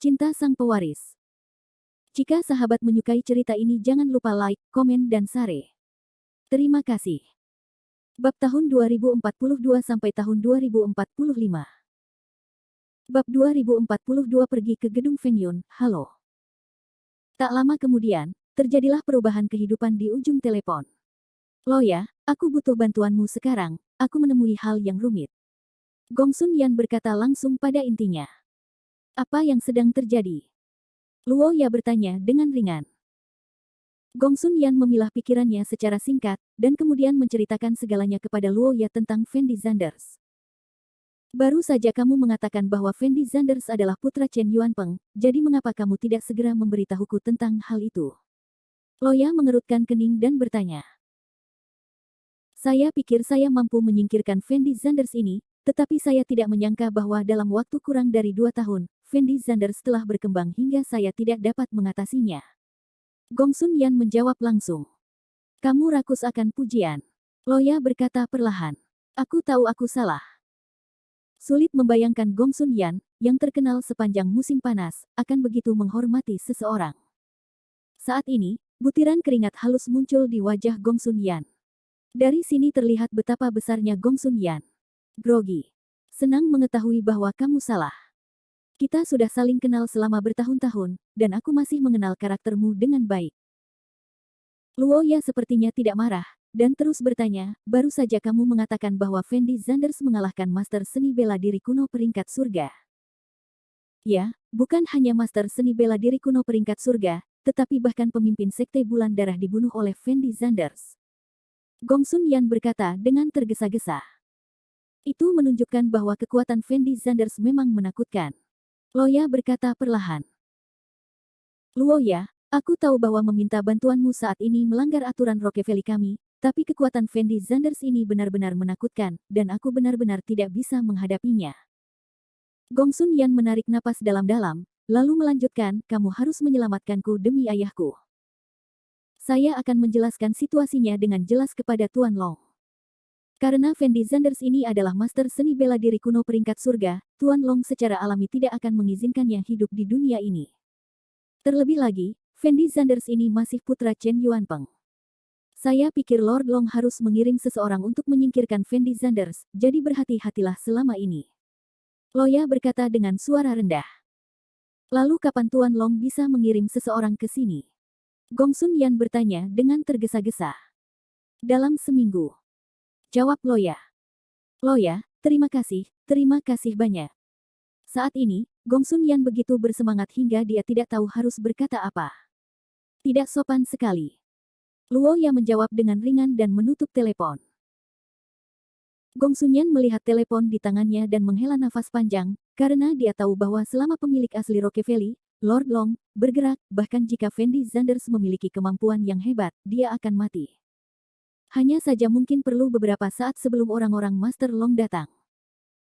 Cinta Sang Pewaris. Jika sahabat menyukai cerita ini jangan lupa like, komen dan share. Terima kasih. Bab tahun 2042 sampai tahun 2045. Bab 2042 pergi ke gedung Feng Yun, halo. Tak lama kemudian, terjadilah perubahan kehidupan di ujung telepon. Loya, aku butuh bantuanmu sekarang, aku menemui hal yang rumit. Gong Sun Yan berkata langsung pada intinya. Apa yang sedang terjadi? Luo Ya bertanya dengan ringan. Gong Sun Yan memilah pikirannya secara singkat, dan kemudian menceritakan segalanya kepada Luo Ya tentang Fendi Zanders. Baru saja kamu mengatakan bahwa Fendi Zanders adalah putra Chen Yuanpeng, jadi mengapa kamu tidak segera memberitahuku tentang hal itu? Luo Ya mengerutkan kening dan bertanya. Saya pikir saya mampu menyingkirkan Fendi Zanders ini, tetapi saya tidak menyangka bahwa dalam waktu kurang dari 2 tahun, Fendi Zanders telah berkembang hingga saya tidak dapat mengatasinya. Gong Sun Yan menjawab langsung. Kamu rakus akan pujian. Loya berkata perlahan. Aku tahu aku salah. Sulit membayangkan Gong Sun Yan, yang terkenal sepanjang musim panas, akan begitu menghormati seseorang. Saat ini, butiran keringat halus muncul di wajah Gong Sun Yan. Dari sini terlihat betapa besarnya Gong Sun Yan. Grogi. Senang mengetahui bahwa kamu salah. Kita sudah saling kenal selama bertahun-tahun, dan aku masih mengenal karaktermu dengan baik. Luo Ya sepertinya tidak marah, dan terus bertanya, baru saja kamu mengatakan bahwa Fendi Zanders mengalahkan Master Seni Bela Diri Kuno peringkat surga. Ya, bukan hanya Master Seni Bela Diri Kuno peringkat surga, tetapi bahkan pemimpin Sekte Bulan Darah dibunuh oleh Fendi Zanders. Gong Sun Yan berkata dengan tergesa-gesa. Itu menunjukkan bahwa kekuatan Fendi Zanders memang menakutkan. Loya berkata perlahan. Luo Ya, aku tahu bahwa meminta bantuanmu saat ini melanggar aturan Rockefeller kami, tapi kekuatan Fendi Zanders ini benar-benar menakutkan, dan aku benar-benar tidak bisa menghadapinya. Gong Sun Yan menarik napas dalam-dalam, lalu melanjutkan, kamu harus menyelamatkanku demi ayahku. Saya akan menjelaskan situasinya dengan jelas kepada Tuan Long. Karena Fendi Zanders ini adalah Master Seni Bela Diri Kuno peringkat surga, Tuan Long secara alami tidak akan mengizinkannya hidup di dunia ini. Terlebih lagi, Fendi Zanders ini masih putra Chen Yuanpeng. Saya pikir Lord Long harus mengirim seseorang untuk menyingkirkan Fendi Zanders, jadi berhati-hatilah selama ini. Loya berkata dengan suara rendah. Lalu kapan Tuan Long bisa mengirim seseorang ke sini? Gong Sun Yan bertanya dengan tergesa-gesa. Dalam seminggu. Jawab Loya. Loya, terima kasih banyak. Saat ini, Gong Sun Yan begitu bersemangat hingga dia tidak tahu harus berkata apa. Tidak sopan sekali. Luo Ya menjawab dengan ringan dan menutup telepon. Gong Sun Yan melihat telepon di tangannya dan menghela nafas panjang, karena dia tahu bahwa selama pemilik asli Rockefeller, Lord Long, bergerak, bahkan jika Fendi Zanders memiliki kemampuan yang hebat, dia akan mati. Hanya saja mungkin perlu beberapa saat sebelum orang-orang Master Long datang.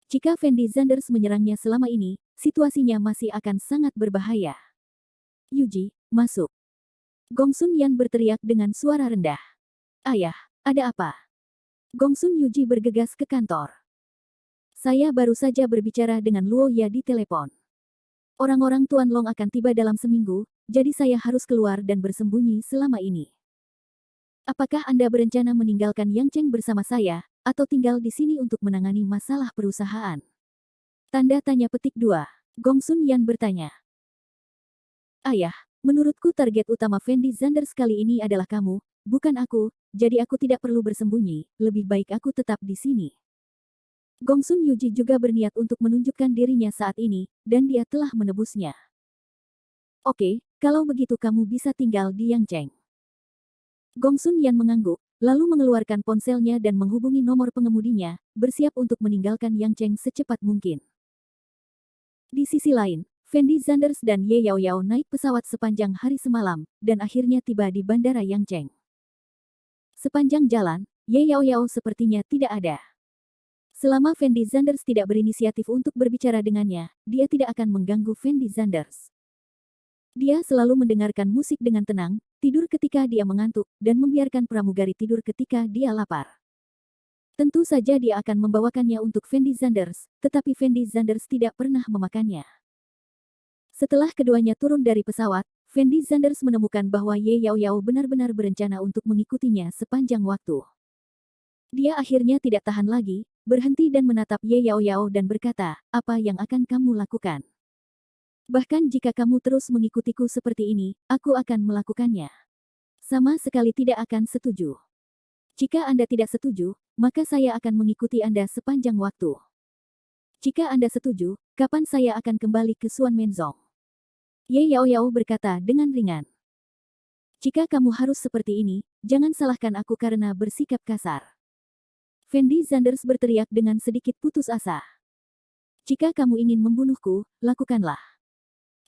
Jika Fendi Zanders menyerangnya selama ini, situasinya masih akan sangat berbahaya. Yuji, masuk. Gong Sun Yan berteriak dengan suara rendah. Ayah, ada apa? Gong Sun Yuji bergegas ke kantor. Saya baru saja berbicara dengan Luo Ya di telepon. Orang-orang Tuan Long akan tiba dalam seminggu, jadi saya harus keluar dan bersembunyi selama ini. Apakah Anda berencana meninggalkan Yang Cheng bersama saya, atau tinggal di sini untuk menangani masalah perusahaan? Tanda tanya petik 2. Gong Sun Yan bertanya. Ayah, menurutku target utama Fendi Zanders kali ini adalah kamu, bukan aku, jadi aku tidak perlu bersembunyi, lebih baik aku tetap di sini. Gong Sun Yuji juga berniat untuk menunjukkan dirinya saat ini, dan dia telah menebusnya. Oke, kalau begitu kamu bisa tinggal di Yang Cheng. Gong Sun Yan mengangguk, lalu mengeluarkan ponselnya dan menghubungi nomor pengemudinya, bersiap untuk meninggalkan Yang Cheng secepat mungkin. Di sisi lain, Fendi Zanders dan Ye Yao Yao naik pesawat sepanjang hari semalam, dan akhirnya tiba di bandara Yang Cheng. Sepanjang jalan, Ye Yao Yao sepertinya tidak ada. Selama Fendi Zanders tidak berinisiatif untuk berbicara dengannya, dia tidak akan mengganggu Fendi Zanders. Dia selalu mendengarkan musik dengan tenang, tidur ketika dia mengantuk, dan membiarkan pramugari tidur ketika dia lapar. Tentu saja dia akan membawakannya untuk Fendi Zanders, tetapi Fendi Zanders tidak pernah memakannya. Setelah keduanya turun dari pesawat, Fendi Zanders menemukan bahwa Ye Yaoyao benar-benar berencana untuk mengikutinya sepanjang waktu. Dia akhirnya tidak tahan lagi, berhenti dan menatap Ye Yaoyao dan berkata, "Apa yang akan kamu lakukan? Bahkan jika kamu terus mengikutiku seperti ini, aku akan melakukannya." Sama sekali tidak akan setuju. Jika Anda tidak setuju, maka saya akan mengikuti Anda sepanjang waktu. Jika Anda setuju, kapan saya akan kembali ke Suan Menzong? Ye Yaoyao berkata dengan ringan. Jika kamu harus seperti ini, jangan salahkan aku karena bersikap kasar. Fendi Zanders berteriak dengan sedikit putus asa. Jika kamu ingin membunuhku, lakukanlah.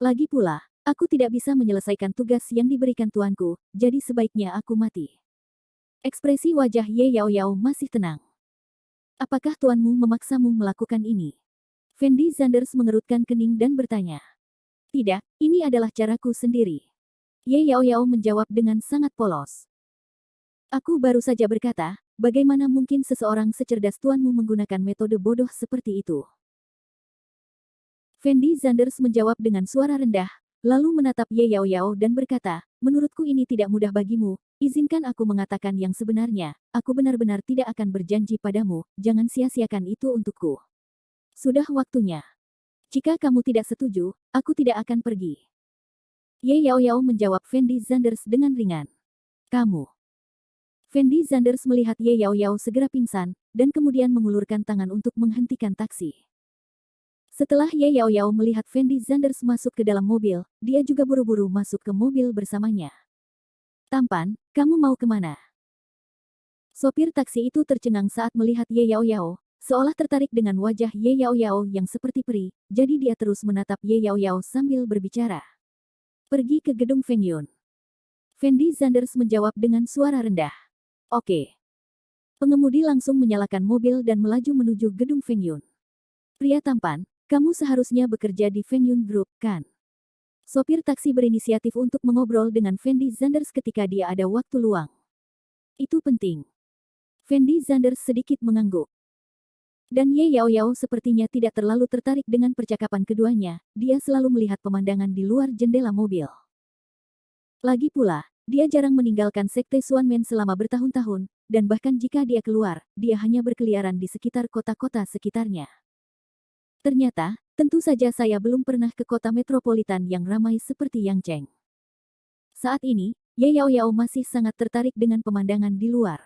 Lagi pula, aku tidak bisa menyelesaikan tugas yang diberikan tuanku, jadi sebaiknya aku mati. Ekspresi wajah Ye Yaoyao masih tenang. Apakah tuanmu memaksamu melakukan ini? Fendi Zanders mengerutkan kening dan bertanya. Tidak, ini adalah caraku sendiri. Ye Yaoyao menjawab dengan sangat polos. Aku baru saja berkata, bagaimana mungkin seseorang secerdas tuanmu menggunakan metode bodoh seperti itu? Fendi Zanders menjawab dengan suara rendah, lalu menatap Ye Yaoyao dan berkata, menurutku ini tidak mudah bagimu, izinkan aku mengatakan yang sebenarnya, aku benar-benar tidak akan berjanji padamu, jangan sia-siakan itu untukku. Sudah waktunya. Jika kamu tidak setuju, aku tidak akan pergi. Ye Yaoyao menjawab Fendi Zanders dengan ringan. Kamu. Fendi Zanders melihat Ye Yaoyao segera pingsan, dan kemudian mengulurkan tangan untuk menghentikan taksi. Setelah Ye Yaoyao melihat Fendi Zanders masuk ke dalam mobil, dia juga buru-buru masuk ke mobil bersamanya. Tampan, kamu mau kemana? Sopir taksi itu tercengang saat melihat Ye Yaoyao, seolah tertarik dengan wajah Ye Yaoyao yang seperti peri, jadi dia terus menatap Ye Yaoyao sambil berbicara. Pergi ke gedung Feng Yun. Fendi Zanders menjawab dengan suara rendah. Oke. Pengemudi langsung menyalakan mobil dan melaju menuju gedung Feng Yun. Pria tampan, kamu seharusnya bekerja di Feng Yun Group, kan? Sopir taksi berinisiatif untuk mengobrol dengan Fendi Zanders ketika dia ada waktu luang. Itu penting. Fendi Zanders sedikit mengangguk. Dan Ye Yaoyao sepertinya tidak terlalu tertarik dengan percakapan keduanya, dia selalu melihat pemandangan di luar jendela mobil. Lagi pula, dia jarang meninggalkan sekte Xuanmen selama bertahun-tahun, dan bahkan jika dia keluar, dia hanya berkeliaran di sekitar kota-kota sekitarnya. Ternyata, tentu saja saya belum pernah ke kota metropolitan yang ramai seperti Yangcheng. Saat ini, Ye Yaoyao masih sangat tertarik dengan pemandangan di luar.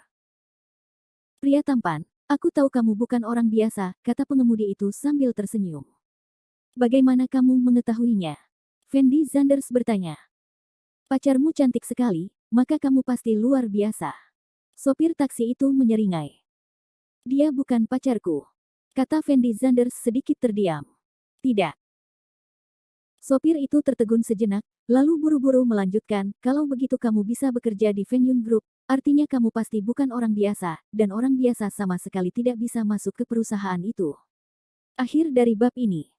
Pria tampan, aku tahu kamu bukan orang biasa, kata pengemudi itu sambil tersenyum. Bagaimana kamu mengetahuinya? Fendi Zanders bertanya. Pacarmu cantik sekali, maka kamu pasti luar biasa. Sopir taksi itu menyeringai. Dia bukan pacarku, kata Fendi Zanders sedikit terdiam. Tidak. Sopir itu tertegun sejenak, lalu buru-buru melanjutkan, kalau begitu kamu bisa bekerja di Feng Yun Group, artinya kamu pasti bukan orang biasa, dan orang biasa sama sekali tidak bisa masuk ke perusahaan itu. Akhir dari bab ini.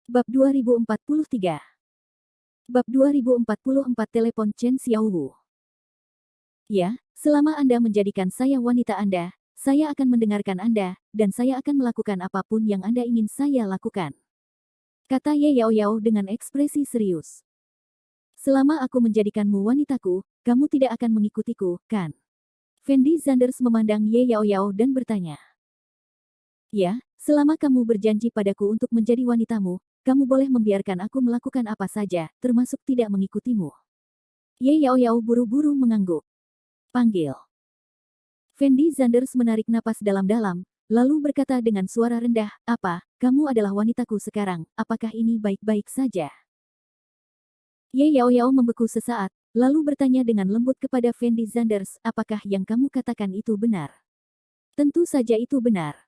Bab 2043. Bab 2044 Telepon Chen Xiaowu. Ya, selama Anda menjadikan saya wanita Anda, saya akan mendengarkan Anda, dan saya akan melakukan apapun yang Anda ingin saya lakukan. Kata Ye Yaoyao dengan ekspresi serius. Selama aku menjadikanmu wanitaku, kamu tidak akan mengikutiku, kan? Fendi Zanders memandang Ye Yaoyao dan bertanya. Ya, selama kamu berjanji padaku untuk menjadi wanitamu, kamu boleh membiarkan aku melakukan apa saja, termasuk tidak mengikutimu. Ye Yaoyao buru-buru mengangguk. Panggil. Fendi Zanders menarik napas dalam-dalam, lalu berkata dengan suara rendah, apa, kamu adalah wanitaku sekarang, apakah ini baik-baik saja? Ye Yaoyao membeku sesaat, lalu bertanya dengan lembut kepada Fendi Zanders, apakah yang kamu katakan itu benar? Tentu saja itu benar.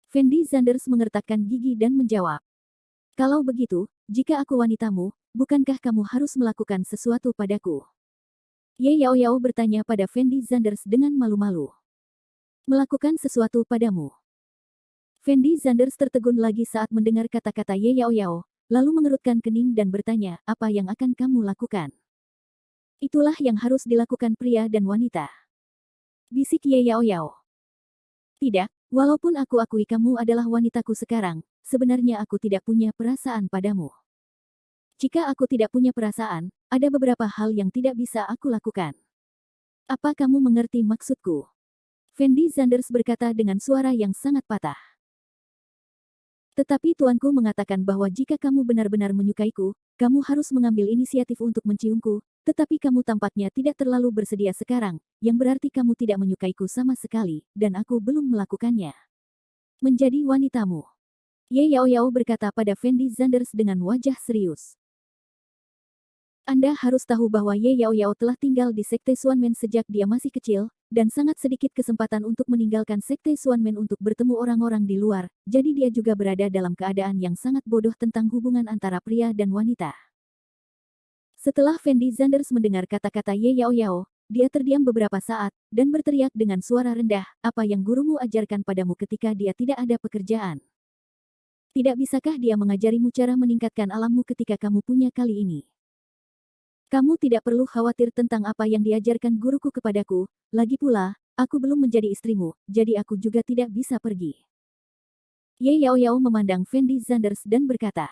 Fendi Zanders mengertakkan gigi dan menjawab. Kalau begitu, jika aku wanitamu, bukankah kamu harus melakukan sesuatu padaku? Ye Yaoyao bertanya pada Fendi Zanders dengan malu-malu. Melakukan sesuatu padamu. Fendi Zanders tertegun lagi saat mendengar kata-kata Ye Yaoyao, lalu mengerutkan kening dan bertanya, apa yang akan kamu lakukan? Itulah yang harus dilakukan pria dan wanita. Bisik Ye Yaoyao. Tidak, walaupun aku akui kamu adalah wanitaku sekarang, sebenarnya aku tidak punya perasaan padamu. Jika aku tidak punya perasaan, ada beberapa hal yang tidak bisa aku lakukan. Apa kamu mengerti maksudku? Fendi Zanders berkata dengan suara yang sangat patah. Tetapi tuanku mengatakan bahwa jika kamu benar-benar menyukaiku, kamu harus mengambil inisiatif untuk menciumku, tetapi kamu tampaknya tidak terlalu bersedia sekarang, yang berarti kamu tidak menyukaiku sama sekali, dan aku belum melakukannya. Menjadi wanitamu. Ye Yao Yao berkata pada Fendi Zanders dengan wajah serius. Anda harus tahu bahwa Ye Yao Yao telah tinggal di Sekte Xuanmen sejak dia masih kecil, dan sangat sedikit kesempatan untuk meninggalkan Sekte Xuanmen untuk bertemu orang-orang di luar, jadi dia juga berada dalam keadaan yang sangat bodoh tentang hubungan antara pria dan wanita. Setelah Fendi Zanders mendengar kata-kata Ye Yao Yao, dia terdiam beberapa saat, dan berteriak dengan suara rendah, apa yang gurumu ajarkan padamu ketika dia tidak ada pekerjaan? Tidak bisakah dia mengajarimu cara meningkatkan alammu ketika kamu punya kali ini? Kamu tidak perlu khawatir tentang apa yang diajarkan guruku kepadaku, lagi pula, aku belum menjadi istrimu, jadi aku juga tidak bisa pergi. Ye Yao Yao memandang Fendi Zanders dan berkata,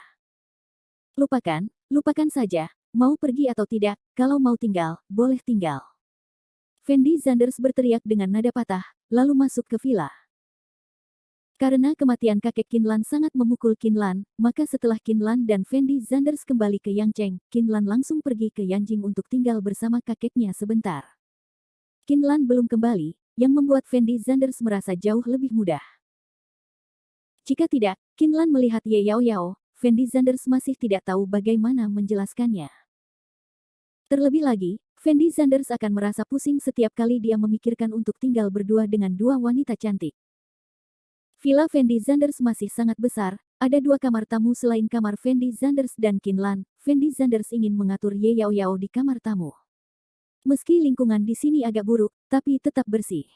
lupakan saja, mau pergi atau tidak, kalau mau tinggal, boleh tinggal. Fendi Zanders berteriak dengan nada patah, lalu masuk ke villa. Karena kematian kakek Qinlan sangat memukul Qinlan, maka setelah Qinlan dan Fendi Zanders kembali ke Yangcheng, Qinlan langsung pergi ke Yanjing untuk tinggal bersama kakeknya sebentar. Qinlan belum kembali, yang membuat Fendi Zanders merasa jauh lebih mudah. Jika tidak, Qinlan melihat Ye Yao Yao, Fendi Zanders masih tidak tahu bagaimana menjelaskannya. Terlebih lagi, Fendi Zanders akan merasa pusing setiap kali dia memikirkan untuk tinggal berdua dengan dua wanita cantik. Villa Fendi Zanders masih sangat besar, ada dua kamar tamu selain kamar Fendi Zanders dan Qinlan. Fendi Zanders ingin mengatur Ye Yao Yao di kamar tamu. Meski lingkungan di sini agak buruk, tapi tetap bersih.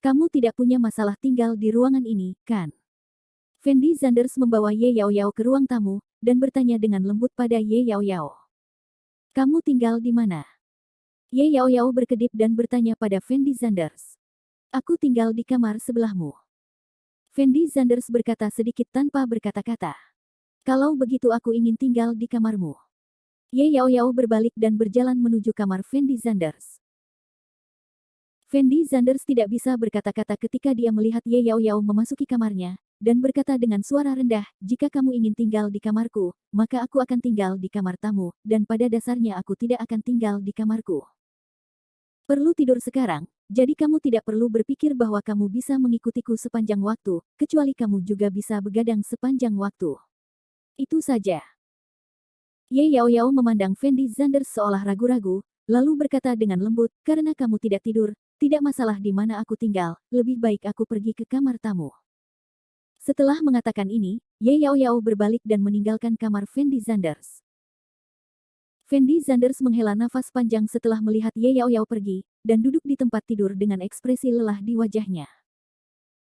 Kamu tidak punya masalah tinggal di ruangan ini, kan? Fendi Zanders membawa Ye Yao Yao ke ruang tamu, dan bertanya dengan lembut pada Ye Yao Yao. Kamu tinggal di mana? Ye Yao Yao berkedip dan bertanya pada Fendi Zanders. Aku tinggal di kamar sebelahmu. Fendi Zanders berkata sedikit tanpa berkata-kata. Kalau begitu aku ingin tinggal di kamarmu. Ye Yao Yao berbalik dan berjalan menuju kamar Fendi Zanders. Fendi Zanders tidak bisa berkata-kata ketika dia melihat Ye Yao Yao memasuki kamarnya, dan berkata dengan suara rendah, jika kamu ingin tinggal di kamarku, maka aku akan tinggal di kamar tamu, dan pada dasarnya aku tidak akan tinggal di kamarku. Perlu tidur sekarang, jadi kamu tidak perlu berpikir bahwa kamu bisa mengikutiku sepanjang waktu, kecuali kamu juga bisa begadang sepanjang waktu. Itu saja. Ye Yao Yao memandang Fendi Zanders seolah ragu-ragu, lalu berkata dengan lembut, karena kamu tidak tidur, tidak masalah di mana aku tinggal, lebih baik aku pergi ke kamar tamu. Setelah mengatakan ini, Ye Yao Yao berbalik dan meninggalkan kamar Fendi Zanders. Fendi Zanders menghela nafas panjang setelah melihat Ye Yao Yao pergi, dan duduk di tempat tidur dengan ekspresi lelah di wajahnya.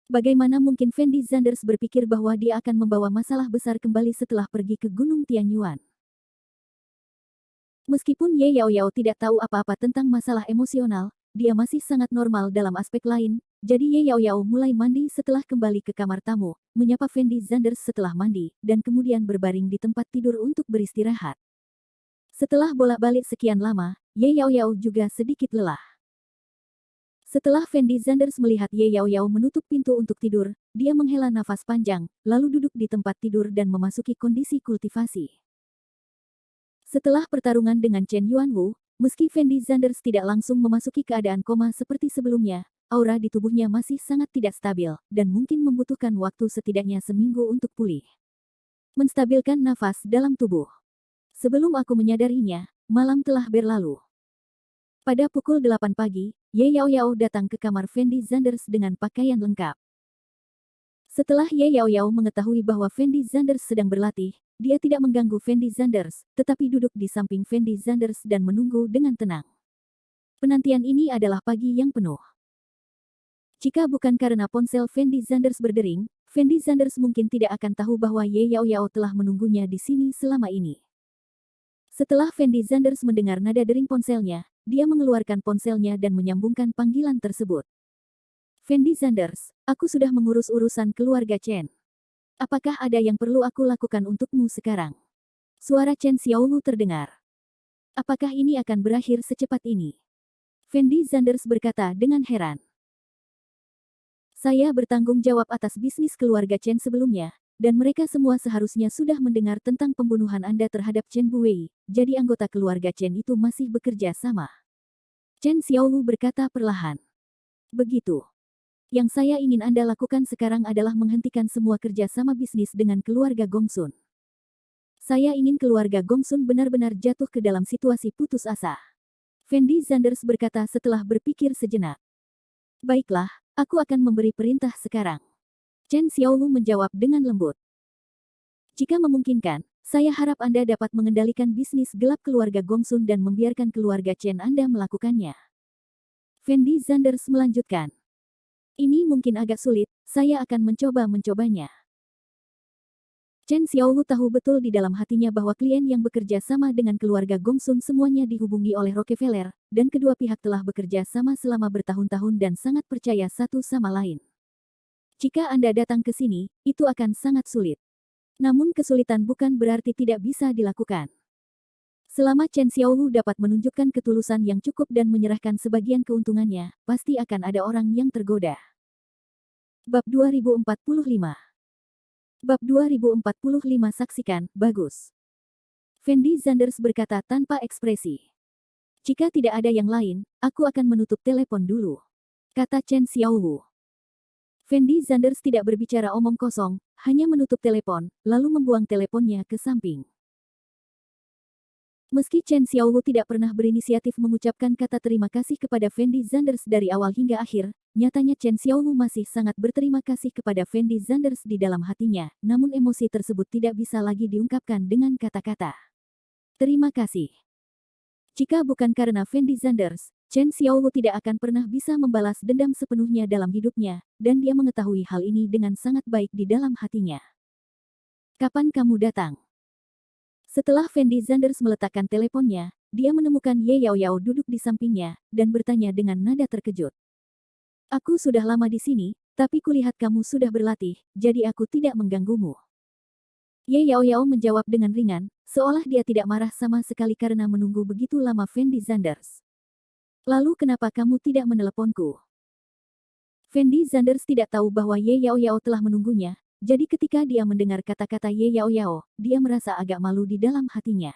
Bagaimana mungkin Fendi Zanders berpikir bahwa dia akan membawa masalah besar kembali setelah pergi ke Gunung Tianyuan? Meskipun Ye Yao Yao tidak tahu apa-apa tentang masalah emosional, dia masih sangat normal dalam aspek lain, jadi Ye Yao Yao mulai mandi setelah kembali ke kamar tamu, menyapa Fendi Zanders setelah mandi, dan kemudian berbaring di tempat tidur untuk beristirahat. Setelah bolak-balik sekian lama, Ye Yao Yao juga sedikit lelah. Setelah Fendi Zanders melihat Ye Yao Yao menutup pintu untuk tidur, dia menghela nafas panjang, lalu duduk di tempat tidur dan memasuki kondisi kultivasi. Setelah pertarungan dengan Chen Yuanwu, meski Fendi Zanders tidak langsung memasuki keadaan koma seperti sebelumnya, aura di tubuhnya masih sangat tidak stabil, dan mungkin membutuhkan waktu setidaknya seminggu untuk pulih. Menstabilkan nafas dalam tubuh. Sebelum aku menyadarinya, malam telah berlalu. Pada pukul 8 pagi, Ye Yao Yao datang ke kamar Fendi Zanders dengan pakaian lengkap. Setelah Ye Yao Yao mengetahui bahwa Fendi Zanders sedang berlatih, dia tidak mengganggu Fendi Zanders, tetapi duduk di samping Fendi Zanders dan menunggu dengan tenang. Penantian ini adalah pagi yang penuh. Jika bukan karena ponsel Fendi Zanders berdering, Fendi Zanders mungkin tidak akan tahu bahwa Ye Yao Yao telah menunggunya di sini selama ini. Setelah Fendi Zanders mendengar nada dering ponselnya, dia mengeluarkan ponselnya dan menyambungkan panggilan tersebut. Fendi Zanders, aku sudah mengurus urusan keluarga Chen. Apakah ada yang perlu aku lakukan untukmu sekarang? Suara Chen Xiaowu terdengar. Apakah ini akan berakhir secepat ini? Fendi Zanders berkata dengan heran. Saya bertanggung jawab atas bisnis keluarga Chen sebelumnya, dan mereka semua seharusnya sudah mendengar tentang pembunuhan Anda terhadap Chen Buwei, jadi anggota keluarga Chen itu masih bekerja sama. Chen Xiaowu berkata perlahan. Begitu. Yang saya ingin Anda lakukan sekarang adalah menghentikan semua kerja sama bisnis dengan keluarga Gongsun. Saya ingin keluarga Gongsun benar-benar jatuh ke dalam situasi putus asa. Fendi Zanders berkata setelah berpikir sejenak. Baiklah, aku akan memberi perintah sekarang. Chen Xiaowu menjawab dengan lembut. Jika memungkinkan, saya harap Anda dapat mengendalikan bisnis gelap keluarga Gongsun dan membiarkan keluarga Chen Anda melakukannya. Fendi Zanders melanjutkan. Ini mungkin agak sulit, saya akan mencobanya. Chen Xiaowu tahu betul di dalam hatinya bahwa klien yang bekerja sama dengan keluarga Gongsun semuanya dihubungi oleh Rockefeller, dan kedua pihak telah bekerja sama selama bertahun-tahun dan sangat percaya satu sama lain. Jika Anda datang ke sini, itu akan sangat sulit. Namun kesulitan bukan berarti tidak bisa dilakukan. Selama Chen Xiaowu dapat menunjukkan ketulusan yang cukup dan menyerahkan sebagian keuntungannya, pasti akan ada orang yang tergoda. Bab 2045. Bab 2045 saksikan, bagus. Fendi Zanders berkata tanpa ekspresi. Jika tidak ada yang lain, aku akan menutup telepon dulu. Kata Chen Xiaowu. Fendi Zanders tidak berbicara omong kosong, hanya menutup telepon, lalu membuang teleponnya ke samping. Meski Chen Xiaowu tidak pernah berinisiatif mengucapkan kata terima kasih kepada Fendi Zanders dari awal hingga akhir, nyatanya Chen Xiaowu masih sangat berterima kasih kepada Fendi Zanders di dalam hatinya, namun emosi tersebut tidak bisa lagi diungkapkan dengan kata-kata. Terima kasih. Jika bukan karena Fendi Zanders, Chen Xiaowu tidak akan pernah bisa membalas dendam sepenuhnya dalam hidupnya, dan dia mengetahui hal ini dengan sangat baik di dalam hatinya. Kapan kamu datang? Setelah Fendi Zanders meletakkan teleponnya, dia menemukan Ye Yaoyao duduk di sampingnya, dan bertanya dengan nada terkejut. Aku sudah lama di sini, tapi kulihat kamu sudah berlatih, jadi aku tidak mengganggumu. Ye Yaoyao menjawab dengan ringan, seolah dia tidak marah sama sekali karena menunggu begitu lama Fendi Zanders. Lalu kenapa kamu tidak meneleponku? Fendi Zanders tidak tahu bahwa Ye Yaoyao telah menunggunya. Jadi ketika dia mendengar kata-kata Ye Yaoyao, dia merasa agak malu di dalam hatinya.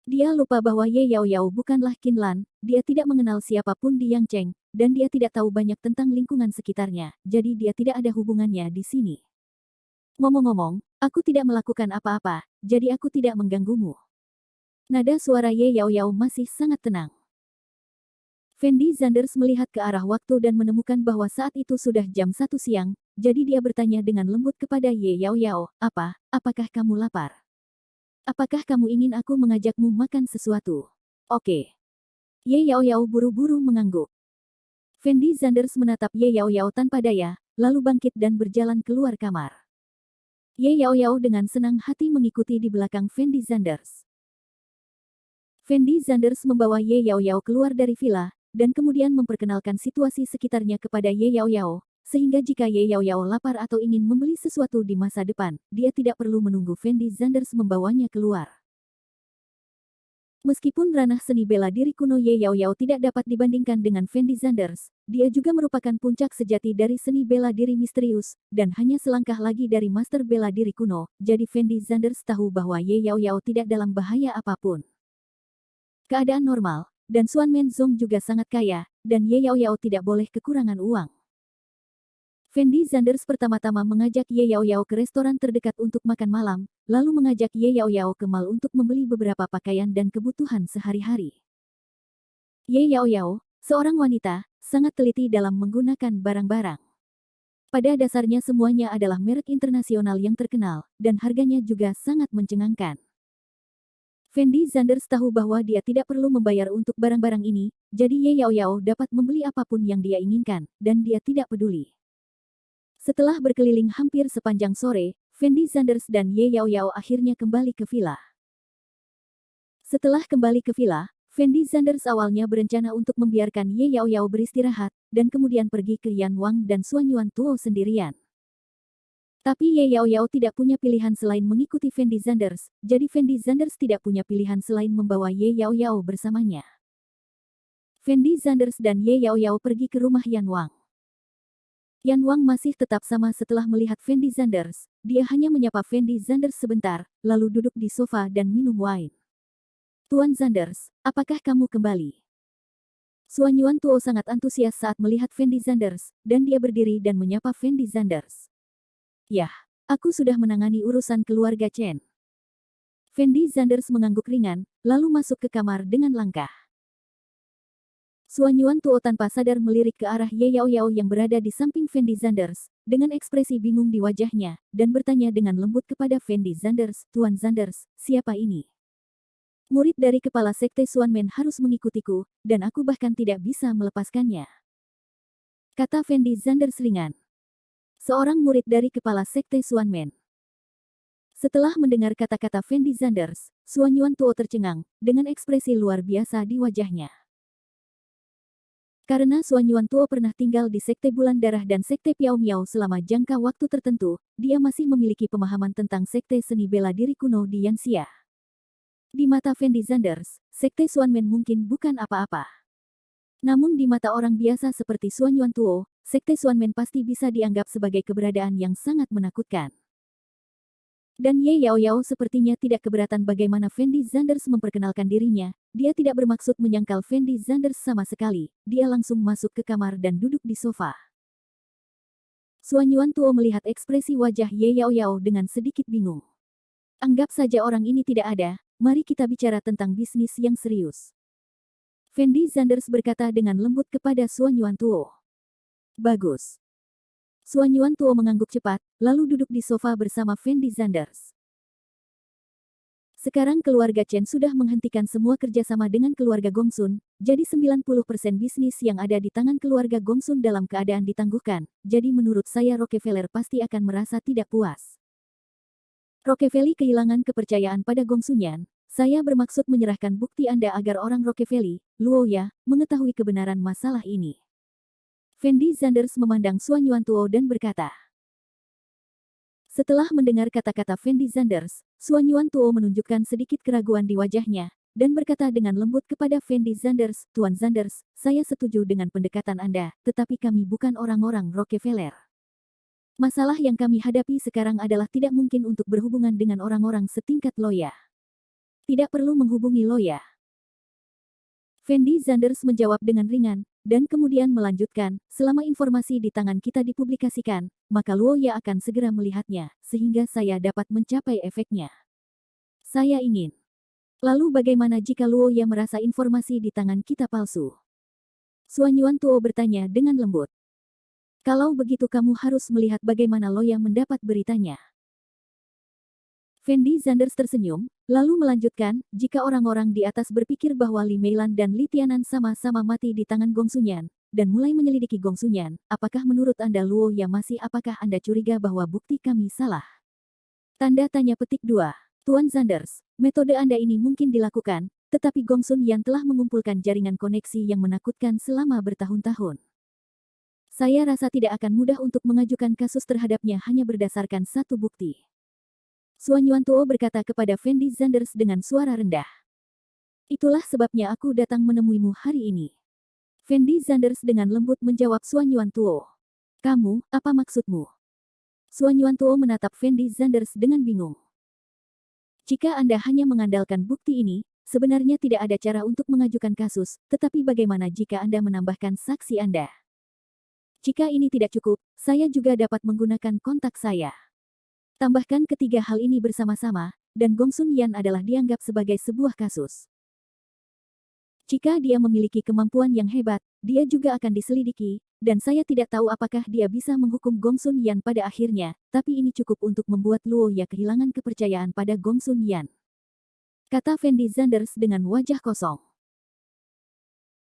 Dia lupa bahwa Ye Yaoyao bukanlah Qin Lan, dia tidak mengenal siapapun di Yangcheng, dan dia tidak tahu banyak tentang lingkungan sekitarnya, jadi dia tidak ada hubungannya di sini. Ngomong-ngomong, aku tidak melakukan apa-apa, jadi aku tidak mengganggumu. Nada suara Ye Yaoyao masih sangat tenang. Fendi Zanders melihat ke arah waktu dan menemukan bahwa saat itu sudah jam 1 siang, jadi dia bertanya dengan lembut kepada Ye Yaoyao, apakah kamu lapar? Apakah kamu ingin aku mengajakmu makan sesuatu? Oke. Ye Yaoyao buru-buru mengangguk. Fendi Zanders menatap Ye Yaoyao tanpa daya, lalu bangkit dan berjalan keluar kamar. Ye Yaoyao dengan senang hati mengikuti di belakang Fendi Zanders. Fendi Zanders membawa Ye Yaoyao keluar dari villa, dan kemudian memperkenalkan situasi sekitarnya kepada Ye Yaoyao, sehingga jika Ye Yaoyao lapar atau ingin membeli sesuatu di masa depan, dia tidak perlu menunggu Fendi Zanders membawanya keluar. Meskipun ranah seni bela diri kuno Ye Yaoyao tidak dapat dibandingkan dengan Fendi Zanders, dia juga merupakan puncak sejati dari seni bela diri misterius, dan hanya selangkah lagi dari master bela diri kuno, jadi Fendi Zanders tahu bahwa Ye Yaoyao tidak dalam bahaya apapun. Keadaan normal, dan Xuan Menzong juga sangat kaya, dan Ye Yaoyao tidak boleh kekurangan uang. Fendi Zanders pertama-tama mengajak Ye Yaoyao ke restoran terdekat untuk makan malam, lalu mengajak Ye Yaoyao ke mall untuk membeli beberapa pakaian dan kebutuhan sehari-hari. Ye Yaoyao, seorang wanita, sangat teliti dalam menggunakan barang-barang. Pada dasarnya semuanya adalah merek internasional yang terkenal, dan harganya juga sangat mencengangkan. Fendi Zanders tahu bahwa dia tidak perlu membayar untuk barang-barang ini, jadi Ye Yaoyao dapat membeli apapun yang dia inginkan, dan dia tidak peduli. Setelah berkeliling hampir sepanjang sore, Fendi Zanders dan Ye Yaoyao akhirnya kembali ke villa. Setelah kembali ke villa, Fendi Zanders awalnya berencana untuk membiarkan Ye Yaoyao beristirahat, dan kemudian pergi ke Yan Wang dan Xuan Yuan Tuo sendirian. Tapi Ye Yaoyao tidak punya pilihan selain mengikuti Fendi Zanders, jadi Fendi Zanders tidak punya pilihan selain membawa Ye Yaoyao bersamanya. Fendi Zanders dan Ye Yaoyao pergi ke rumah Yan Wang. Yan Wang masih tetap sama setelah melihat Fendi Zanders, dia hanya menyapa Fendi Zanders sebentar, lalu duduk di sofa dan minum wine. Tuan Zanders, apakah kamu kembali? Suan Yuan Tuo sangat antusias saat melihat Fendi Zanders, dan dia berdiri dan menyapa Fendi Zanders. Yah, aku sudah menangani urusan keluarga Chen. Fendi Zanders mengangguk ringan, lalu masuk ke kamar dengan langkah. Suan Yuan Tuo tanpa sadar melirik ke arah Ye Yaoyao yang berada di samping Fendi Zanders, dengan ekspresi bingung di wajahnya, dan bertanya dengan lembut kepada Fendi Zanders, Tuan Zanders, siapa ini? Murid dari kepala sekte Xuanmen harus mengikutiku, dan aku bahkan tidak bisa melepaskannya. Kata Fendi Zanders ringan. Seorang murid dari kepala sekte Xuanmen. Setelah mendengar kata-kata Fendi Zanders, Suan Yuan Tuo tercengang, dengan ekspresi luar biasa di wajahnya. Karena Suan Yuan Tuo pernah tinggal di sekte Bulan Darah dan sekte Piao Miao selama jangka waktu tertentu, dia masih memiliki pemahaman tentang sekte seni bela diri kuno di Yanxia. Di mata Fendi Zanders, sekte Xuanmen mungkin bukan apa-apa. Namun di mata orang biasa seperti Suan Yuan Tuo, sekte Xuanmen pasti bisa dianggap sebagai keberadaan yang sangat menakutkan. Dan Ye Yaoyao sepertinya tidak keberatan bagaimana Fendi Zanders memperkenalkan dirinya, dia tidak bermaksud menyangkal Fendi Zanders sama sekali, dia langsung masuk ke kamar dan duduk di sofa. Suan Yuan Tuo melihat ekspresi wajah Ye Yaoyao dengan sedikit bingung. Anggap saja orang ini tidak ada, mari kita bicara tentang bisnis yang serius. Fendi Zanders berkata dengan lembut kepada Suan Yuan Tuo. Bagus. Suan Yuan Tuo mengangguk cepat, lalu duduk di sofa bersama Fendi Zanders. Sekarang keluarga Chen sudah menghentikan semua kerjasama dengan keluarga Gongsun, jadi 90% bisnis yang ada di tangan keluarga Gongsun dalam keadaan ditangguhkan, jadi menurut saya Rockefeller pasti akan merasa tidak puas. Rockefeller kehilangan kepercayaan pada Gongsunyan. Saya bermaksud menyerahkan bukti Anda agar orang Rockefeller, Luo Ya, mengetahui kebenaran masalah ini. Fendi Zanders memandang Suan Yuan Tuo dan berkata. Setelah mendengar kata-kata Fendi Zanders, Suan Yuan Tuo menunjukkan sedikit keraguan di wajahnya, dan berkata dengan lembut kepada Fendi Zanders, Tuan Zanders, saya setuju dengan pendekatan Anda, tetapi kami bukan orang-orang Rockefeller. Masalah yang kami hadapi sekarang adalah tidak mungkin untuk berhubungan dengan orang-orang setingkat Loya. Tidak perlu menghubungi Loya. Fendi Zanders menjawab dengan ringan, dan kemudian melanjutkan, selama informasi di tangan kita dipublikasikan, maka Luo Ya akan segera melihatnya, sehingga saya dapat mencapai efeknya. Saya ingin. Lalu bagaimana jika Luo Ya merasa informasi di tangan kita palsu? Suan Yuan Tuo bertanya dengan lembut. Kalau begitu kamu harus melihat bagaimana Luo Ya mendapat beritanya. Fendi Zanders tersenyum, lalu melanjutkan, jika orang-orang di atas berpikir bahwa Li Meilan dan Li Tianan sama-sama mati di tangan Gongsunyan, dan mulai menyelidiki Gongsunyan, apakah menurut Anda Luo Ya masih apakah Anda curiga bahwa bukti kami salah? Tanda tanya petik 2. Tuan Zanders, metode Anda ini mungkin dilakukan, tetapi Gongsun Yan telah mengumpulkan jaringan koneksi yang menakutkan selama bertahun-tahun. Saya rasa tidak akan mudah untuk mengajukan kasus terhadapnya hanya berdasarkan satu bukti. Suan Yuan Tuo berkata kepada Fendi Zanders dengan suara rendah. Itulah sebabnya aku datang menemuimu hari ini. Fendi Zanders dengan lembut menjawab Suan Yuan Tuo. Kamu, apa maksudmu? Suan Yuan Tuo menatap Fendi Zanders dengan bingung. Jika Anda hanya mengandalkan bukti ini, sebenarnya tidak ada cara untuk mengajukan kasus, tetapi bagaimana jika Anda menambahkan saksi Anda? Jika ini tidak cukup, saya juga dapat menggunakan kontak saya. Tambahkan ketiga hal ini bersama-sama, dan Gongsun Yan adalah dianggap sebagai sebuah kasus. Jika dia memiliki kemampuan yang hebat, dia juga akan diselidiki, dan saya tidak tahu apakah dia bisa menghukum Gongsun Yan pada akhirnya, tapi ini cukup untuk membuat Luo Ya kehilangan kepercayaan pada Gongsun Yan. Kata Fendi Zanders dengan wajah kosong.